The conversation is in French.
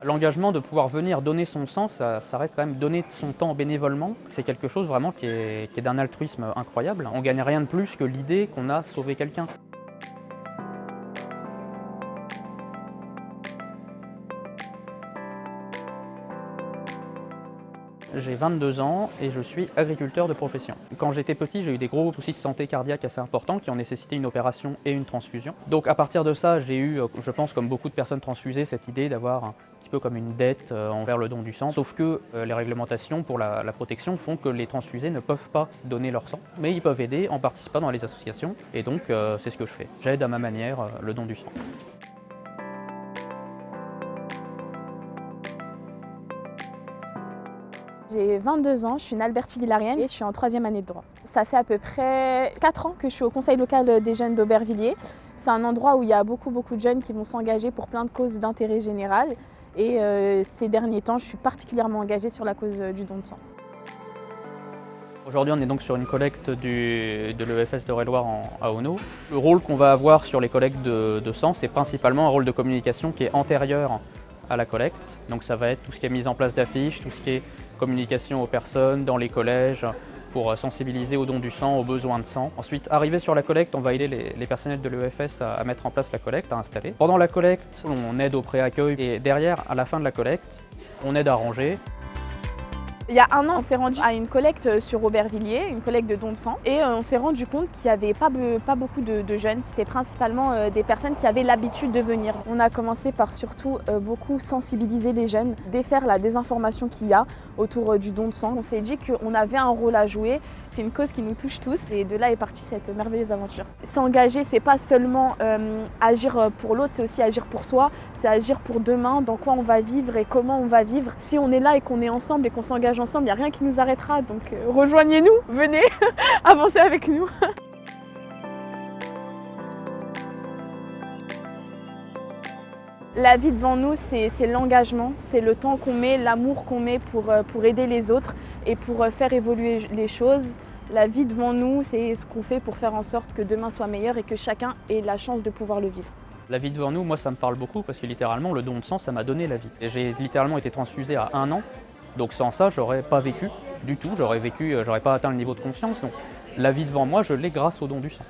L'engagement de pouvoir venir donner son sang, ça reste quand même donner son temps bénévolement. C'est quelque chose vraiment qui est d'un altruisme incroyable. On ne gagne rien de plus que l'idée qu'on a sauvé quelqu'un. J'ai 22 ans et je suis agriculteur de profession. Quand j'étais petit, j'ai eu des gros soucis de santé cardiaque assez importants qui ont nécessité une opération et une transfusion. Donc à partir de ça, j'ai eu, je pense comme beaucoup de personnes transfusées, cette idée d'avoir un petit peu comme une dette envers le don du sang. Sauf que les réglementations pour la protection font que les transfusés ne peuvent pas donner leur sang, mais ils peuvent aider en participant dans les associations. Et donc c'est ce que je fais. J'aide à ma manière le don du sang. J'ai 22 ans, je suis une albertivillarienne et je suis en 3e année de droit. Ça fait à peu près 4 ans que je suis au conseil local des jeunes d'Aubervilliers. C'est un endroit où il y a beaucoup de jeunes qui vont s'engager pour plein de causes d'intérêt général. Et ces derniers temps, je suis particulièrement engagée sur la cause du don de sang. Aujourd'hui, on est donc sur une collecte de l'EFS d'Eure-et-Loir à Auneau. Le rôle qu'on va avoir sur les collectes de sang, c'est principalement un rôle de communication qui est antérieur à la collecte. Donc ça va être tout ce qui est mise en place d'affiches, tout ce qui est communication aux personnes dans les collèges pour sensibiliser au don du sang, aux besoins de sang. Ensuite, arrivé sur la collecte, on va aider les personnels de l'EFS à mettre en place la collecte, à installer. Pendant la collecte, on aide au pré-accueil et derrière, à la fin de la collecte, on aide à ranger. Il y a un an, on s'est rendu à une collecte sur Aubervilliers, une collecte de dons de sang, et on s'est rendu compte qu'il n'y avait pas beaucoup de jeunes, c'était principalement des personnes qui avaient l'habitude de venir. On a commencé par surtout beaucoup sensibiliser les jeunes, défaire la désinformation qu'il y a autour du don de sang. On s'est dit qu'on avait un rôle à jouer, c'est une cause qui nous touche tous, et de là est partie cette merveilleuse aventure. S'engager, c'est pas seulement agir pour l'autre, c'est aussi agir pour soi, c'est agir pour demain, dans quoi on va vivre et comment on va vivre. Si on est là et qu'on est ensemble et qu'on s'engage ensemble, il n'y a rien qui nous arrêtera, donc rejoignez-nous, venez, avancez avec nous. La vie devant nous, c'est l'engagement, c'est le temps qu'on met, l'amour qu'on met pour aider les autres et pour faire évoluer les choses. La vie devant nous, c'est ce qu'on fait pour faire en sorte que demain soit meilleur et que chacun ait la chance de pouvoir le vivre. La vie devant nous, moi ça me parle beaucoup parce que littéralement le don de sang, ça m'a donné la vie. J'ai littéralement été transfusé à 1 an. Donc sans ça, j'aurais pas vécu du tout, j'aurais pas atteint le niveau de conscience. Donc la vie devant moi, je l'ai grâce au don du sang.